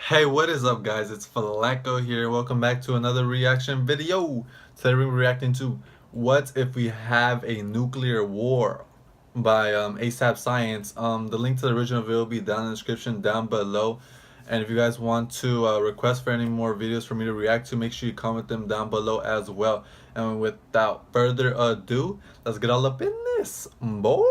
Hey, what is up, guys? It's Falako here. Welcome back to another reaction video. Today we're reacting to What If We Have a Nuclear War by ASAP Science. The link to the original video will be down in the description down below. And if you guys want to request for any more videos for me to react to, make sure you comment them down below as well. And without further ado, let's get all up in this, boy.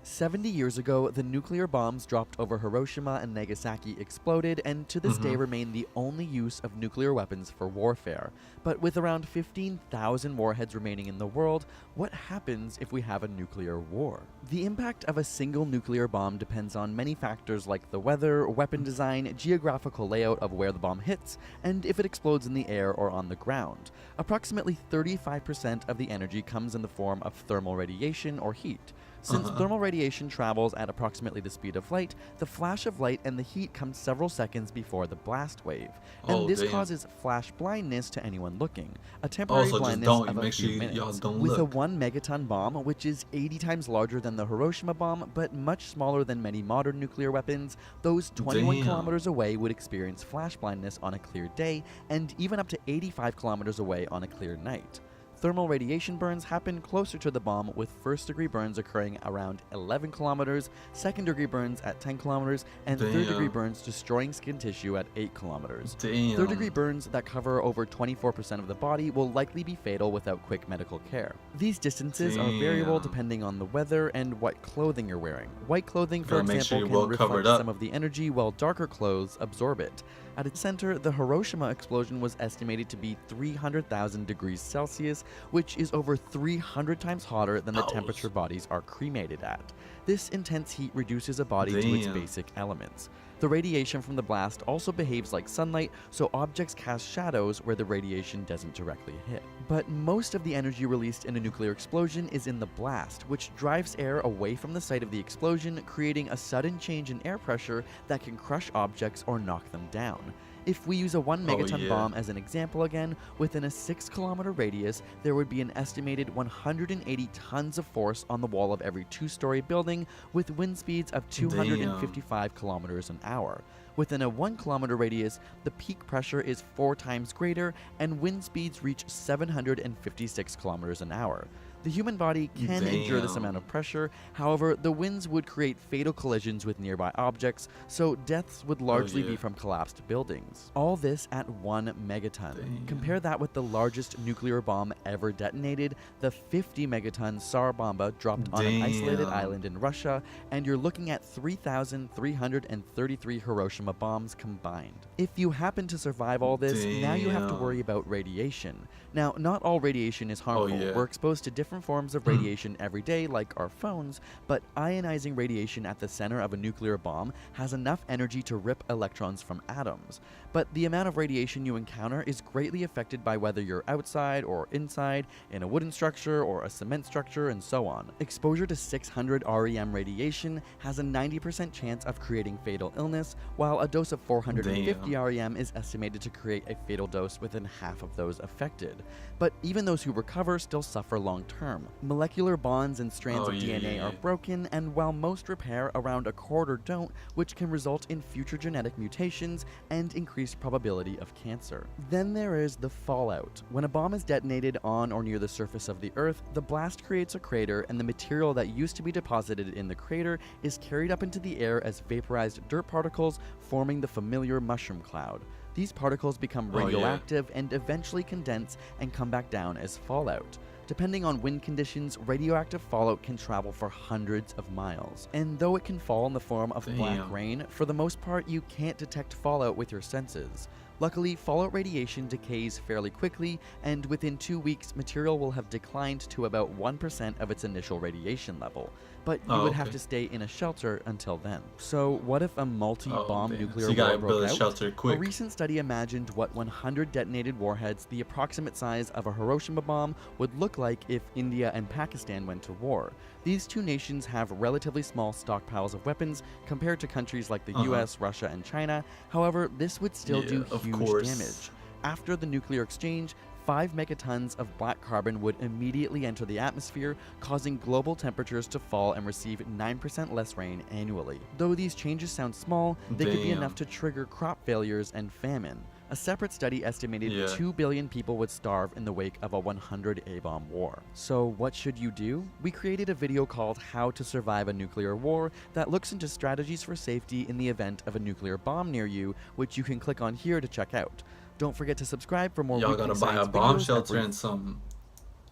70 years ago, the nuclear bombs dropped over Hiroshima and Nagasaki exploded and to this day remain the only use of nuclear weapons for warfare. But with around 15,000 warheads remaining in the world, what happens if we have a nuclear war? The impact of a single nuclear bomb depends on many factors like the weather, weapon design, geographical layout of where the bomb hits, and if it explodes in the air or on the ground. Approximately 35% of the energy comes in the form of thermal radiation or heat. Since thermal radiation travels at approximately the speed of light, the flash of light and the heat come several seconds before the blast wave. And this causes flash blindness to anyone looking, a temporary blindness of a few minutes. With a 1 megaton bomb, which is 80 times larger than the Hiroshima bomb, but much smaller than many modern nuclear weapons, those 21 kilometers away would experience flash blindness on a clear day, and even up to 85 kilometers away on a clear night. Thermal radiation burns happen closer to the bomb, with first-degree burns occurring around 11 kilometers, second-degree burns at 10 kilometers, and third-degree burns destroying skin tissue at 8 kilometers. Third-degree burns that cover over 24% of the body will likely be fatal without quick medical care. These distances are variable depending on the weather and what clothing you're wearing. White clothing, for example, can reflect some of the energy, while darker clothes absorb it. At its center, the Hiroshima explosion was estimated to be 300,000 degrees Celsius, which is over 300 times hotter than the temperature bodies are cremated at. This intense heat reduces a body to its basic elements. The radiation from the blast also behaves like sunlight, so objects cast shadows where the radiation doesn't directly hit. But most of the energy released in a nuclear explosion is in the blast, which drives air away from the site of the explosion, creating a sudden change in air pressure that can crush objects or knock them down. If we use a 1 megaton bomb as an example again, within a 6-kilometer radius, there would be an estimated 180 tons of force on the wall of every 2-story building, with wind speeds of 255 kilometers an hour. Within a 1-kilometer radius, the peak pressure is 4 times greater, and wind speeds reach 756 kilometers an hour. The human body can endure this amount of pressure, however, the winds would create fatal collisions with nearby objects, so deaths would largely be from collapsed buildings. All this at 1 megaton. Compare that with the largest nuclear bomb ever detonated, the 50 megaton Tsar Bomba dropped on an isolated island in Russia, and you're looking at 3,333 Hiroshima bombs combined. If you happen to survive all this, now you have to worry about radiation. Now, not all radiation is harmful. We're exposed to different forms of radiation every day, like our phones, but ionizing radiation at the center of a nuclear bomb has enough energy to rip electrons from atoms. But the amount of radiation you encounter is greatly affected by whether you're outside or inside, in a wooden structure or a cement structure, and so on. Exposure to 600 REM radiation has a 90% chance of creating fatal illness, while a dose of 450 REM is estimated to create a fatal dose within half of those affected. But even those who recover still suffer long term. Molecular bonds and strands of DNA are broken, and while most repair, around a quarter don't, which can result in future genetic mutations and increased probability of cancer. Then there is the fallout. When a bomb is detonated on or near the surface of the Earth, the blast creates a crater, and the material that used to be deposited in the crater is carried up into the air as vaporized dirt particles, forming the familiar mushroom cloud. These particles become radioactive and eventually condense and come back down as fallout. Depending on wind conditions, radioactive fallout can travel for hundreds of miles. And though it can fall in the form of black rain, for the most part you can't detect fallout with your senses. Luckily, fallout radiation decays fairly quickly, and within 2 weeks, material will have declined to about 1% of its initial radiation level. But you would have to stay in a shelter until then. So what if a multi-bomb nuclear war broke out? A recent study imagined what 100 detonated warheads, the approximate size of a Hiroshima bomb, would look like if India and Pakistan went to war. These two nations have relatively small stockpiles of weapons compared to countries like the US, Russia, and China. However, this would still do huge damage. After the nuclear exchange, 5 megatons of black carbon would immediately enter the atmosphere, causing global temperatures to fall and receive 9% less rain annually. Though these changes sound small, they could be enough to trigger crop failures and famine. A separate study estimated 2 billion people would starve in the wake of a 100 A-bomb war. So what should you do? We created a video called How to Survive a Nuclear War that looks into strategies for safety in the event of a nuclear bomb near you, which you can click on here to check out. Don't forget to subscribe for more. Y'all gotta buy a bomb shelter and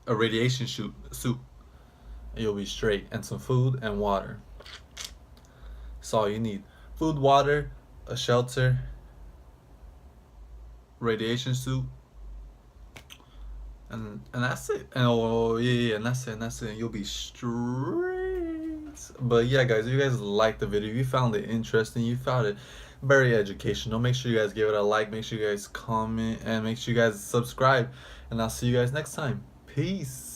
a radiation suit. You'll be straight, and some food and water. That's all you need. Food, water, a shelter, radiation suit, and that's it. And and that's it. You'll be straight. But yeah, guys, if you guys liked the video, if you found it interesting, you found it very educational, make sure you guys give it a like, make sure you guys comment, and make sure you guys subscribe, and I'll see you guys next time. Peace.